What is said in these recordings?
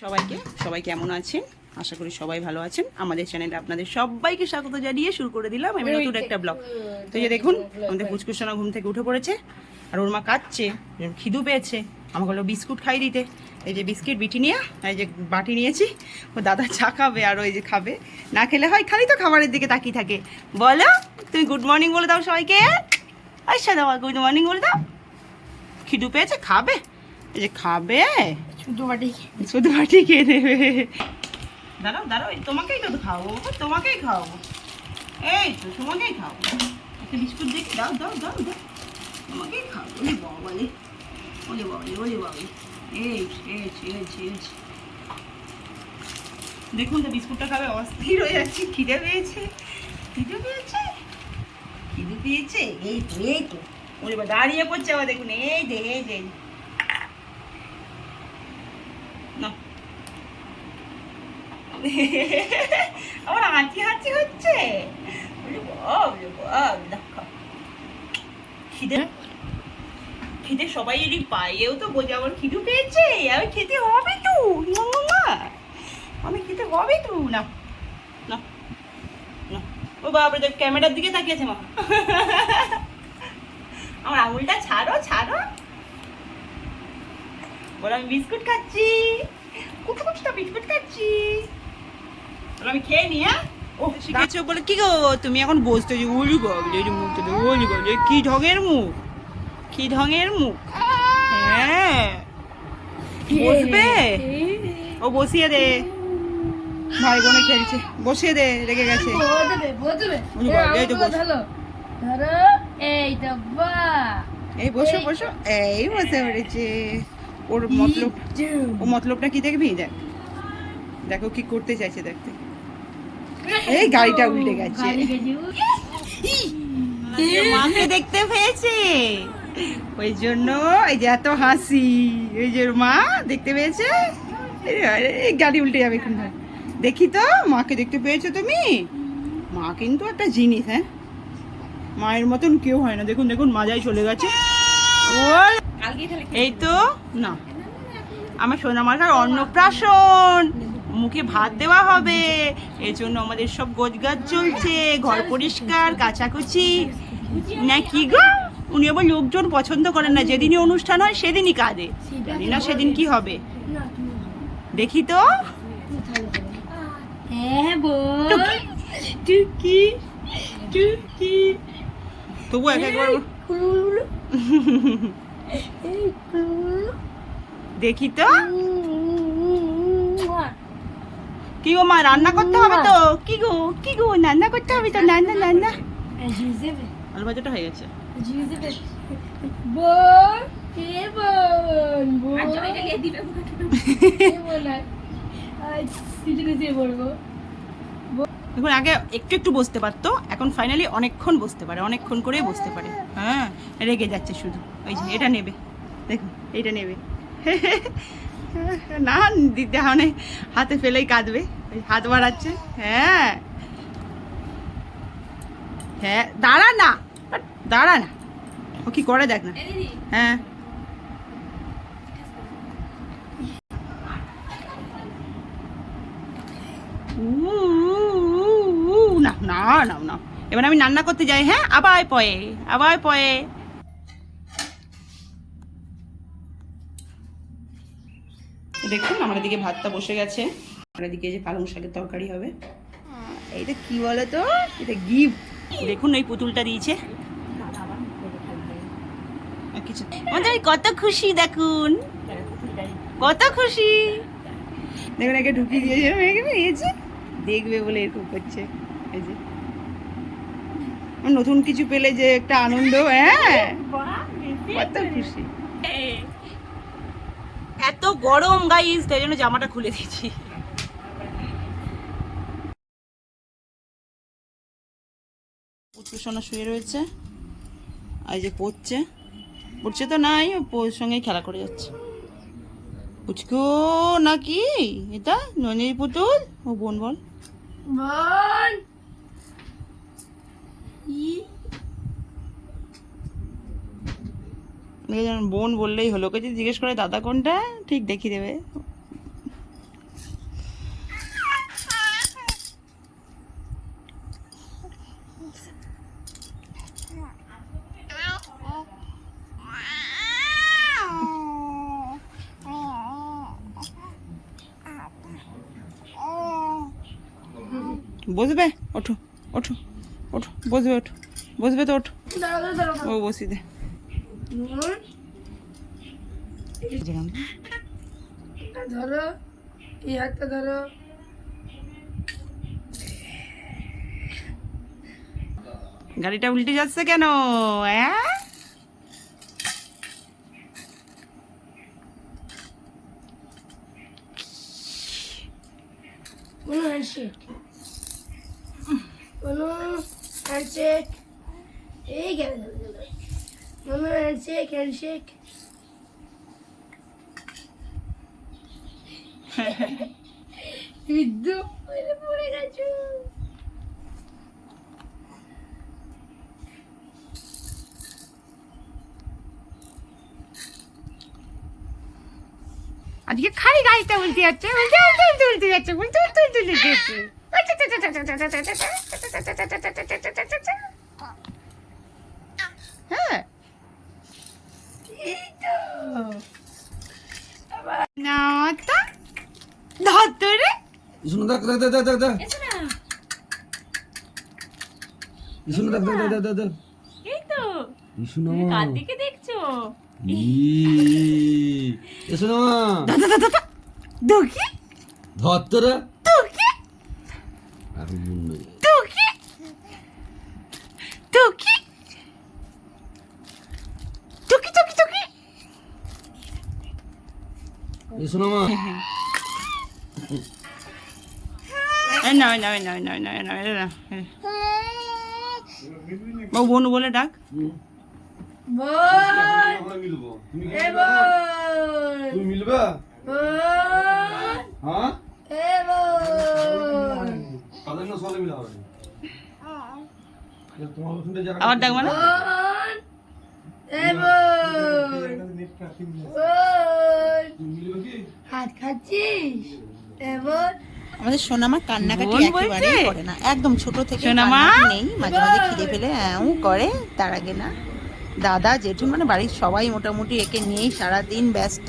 সবাই কেমন আছেন? আশা করি সবাই ভালো আছেন। আমাদের চ্যানেলে আপনাদের সবাইকে স্বাগত জানিয়ে শুরু করে দিলাম আমি নতুন একটা ব্লগ। তো এই যে দেখুন, আমাদের পুচকুসোনা ঘুম থেকে উঠে পড়েছে, আর ওর মা কাঁদছে, খিদু পেয়েছে। আমাকে হলো বিস্কুট খাই দিতে। এই যে বিস্কিট বিটি নিয়ে, এই যে বাটি নিয়েছি, ও দাদা চা খাবে আর ওই যে খাবে। না খেলে হয়, খালি তো খাবারের দিকে তাকিয়ে থাকে। বলো, তুমি গুড মর্নিং বলে দাও সবাইকে। আচ্ছা দাও, গুড মর্নিং বলে দাও। খিদু পেয়েছে, খাবে। এই যে খাবে, শুধু বাটি খেয়ে নেবে। দাঁড়াও দাঁড়াও, তোমাকেই তো খাওয়াবো, তোমাকেই খাওয়াবো, এই তো তোমাকেই খাওয়াবো। একটা বিস্কুট দেখি, দাও দাও দাও দাও, তোমাকেই খাওয়াবো। ওলে বাবালে, ওলে বাবালে, ওলে বাবালে, এই দেখুন তো বিস্কুটটা খাবে, অস্থির হয়ে যাচ্ছে। খিদে পেয়েছে, খিদে পেয়েছে, খিদে পেয়েছে। এই তো ওলে বা দাঁড়িয়ে পড়ছে আবার, দেখুন এই যে না আমার হাঁচি হচ্ছে। খিদে সবাইয়েরই পায়েও তো বোঝা, আমার খিদু পেয়েছে, আমি খেতে হবে তো, আমি খেতে হবে তো। না না না, ও বাবা, ক্যামেরার দিকে তাকিয়েছে মা। আমার আঙুলটা ছাড়ো ছাড়ো, বলো আমি বিস্কুট খাচ্ছি, কুচকুচটা বিস্কুট খাচ্ছি। আমি খেয়ে নি। হ্যাঁ, ও শিখেছো বলে কি গো তুমি এখন বসতে যে ওলি বাবলে, এই যে মুখটা ওলি বাবলে, কি ঢঙের মুখ, কি ঢঙের মুখ। হ্যাঁ, বসবে, ও বসিয়ে দে, ভাই বোনে খেলছে, বসিয়ে দে, রেগে গেছে। এই বসো বসো, এই বসে পড়েছে। ওর মতলব, ও মতলবটা কি দেখবি? দেখ, দেখো কি করতে চাইছে, দেখতে। এই গাড়িটা উল্টে গেছে, মাকে দেখতে পেয়েছে, ওই জন্য এই যে এত হাসি। ওই যে মা দেখতে পেয়েছে, এই গাড়ি উল্টে যাবে এখন। দেখি তো, মাকে দেখতে পেয়েছো তুমি? মা কিন্তু একটা জিনিস, হ্যাঁ, মায়ের মতন কেউ হয় না। দেখুন দেখুন, মাজায় চলে গেছে। এই তো না, আমার সোনা মাথার অন্নপ্রাশন, মুখে ভাত দেওয়া হবে, এই জন্য আমাদের সব গোছগাছ চলছে, ঘর পরিষ্কার, কাচাকুচি। না কি গো, উনি আবার লোকজন পছন্দ করেন না, যেদিনই অনুষ্ঠান হয় সেদিনই কাঁদে। জানি না সেদিন কি হবে, দেখি তো। তবু একবার দেখি তো। কি গো মা, রান্না করতে হবে তো? কি গো রান্না করতে হবে তো? না আলু ভাজাটা হয়ে গেছে। দেখুন, আগে একটু বসতে পারতো, এখন ফাইনালি অনেকক্ষণ বসতে পারে, অনেকক্ষণ করেই বসতে পারে। হ্যাঁ, রেগে যাচ্ছে শুধু। ওই যে এটা নেবে, দেখুন এইটা নেবে। না দিতে মানে হাতে ফেলেই কাঁদবে, হাত বাড়াচ্ছে। হ্যাঁ হ্যাঁ, দাঁড়া না, ও কি করে দেখ না। হ্যাঁ, না না না না, এবার আমি রান্না করতে যাই। হ্যাঁ, আবার পয়ে। দেখুন, আমার দিকে ভাতটা বসে গেছে, আমার দিকে যে পালং শাকের তরকারি হবে। এইটা কি বলো তো, এটা গিফট। দেখুন এই পুতুলটা দিয়েছে, কিছু কত খুশি, দেখুন কত খুশি। দেখুন, একে ঢুকিয়ে দিয়েছে, দেখবে বলে এরকম করছে। এই যে নতুন কিছু পেলে যে একটা আনন্দ, হ্যাঁ, কত খুশি। এত গরম গাইস, তাই জন্য জামাটা খুলে দিয়েছি। পুচকুসোনা শুয়ে রয়েছে, আর যে পড়ছে তো নাই, ওর সঙ্গে খেলা করে যাচ্ছে। পুচকু নাকি এটা ননির পুতুল? ও বোন বল, বোন বললেই হলো, ওকে যদি জিজ্ঞেস করে দাদা কোনটা, ঠিক দেখিয়ে দেবে। বসবে, ওঠো ওঠো ওঠো, বসবে, ওঠো বসবে তো, ওঠো। ও বসি দে। ধরো, এই হাতটা ধরো। গাড়িটা উল্টে যাচ্ছে কেন? হ্যাঁ, কোনো হ্যান্ডশেক, কোনো হ্যান্ডশেক, এই গেল কোনো হ্যান্ডশেক, হ্যান্ডশেক। বিদ্যু পড়ে গেছো। আজকে খালি গাড়িটা উল্টে যাচ্ছে, উল্টে উল্টে উল্টে উল্টে যাচ্ছে, উল্টে উল্টে উল্টে উল্টে যাচ্ছে। হ্যাঁ, না তো ধর তো রে। ইসুন দেখ দেখ দেখ দেখ দেখ ইসুন দেখ দেখ দেখ দেখ দেখ এই তো ইসুন কার দিকে দেখছো? ইসুন দাদা দাদা দাদা দুঃখী ধর তোরা দুঃখী আর মুন্ড দুঃখী দুঃখী দুঃখী দুঃখী দুঃখী। ইসুন মা না না না না না না না, বাবু বনু বলে ডাক। তুমি মিলবে হ্যাঁ কাদের না সলে মিলা হবে তোমার ওখানে যারা আবার ডাক মানে মিলবে কি হাত খাচ্ছিস এবার? আমাদের সোনামা কান্নাকাটি বোন একেবারেই বলছে? করে না, একদম ছোট থেকে সোনামা? কান্নাকাটি নেই। মাঝে মাঝে খিদে পেলে ও করে, তার আগে না। দাদা জেঠু মানে বাড়ির সবাই মোটামুটি একে নিয়েই সারাদিন ব্যস্ত।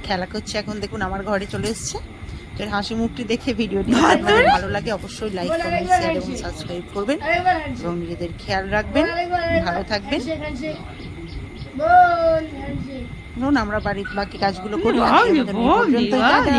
খেলা করছে এখন, দেখুন আমার ঘরে চলে এসছে। তো এর হাসি মুখটি দেখে ভিডিওটি যদি আপনাদের ভালো লাগে অবশ্যই লাইক কমেন্ট শেয়ার এবং সাবস্ক্রাইব করবেন আরেকবার হ্যান্ডশেক, এবং নিজেদের খেয়াল রাখবেন, ভালো থাকবেন। হ্যান্ডশেক, বোন হ্যান্ডশেক। ধরুন আমরা বাড়ির বাকি কাজগুলো করি, আজকে আমাদের এই পর্যন্তই। টাটা।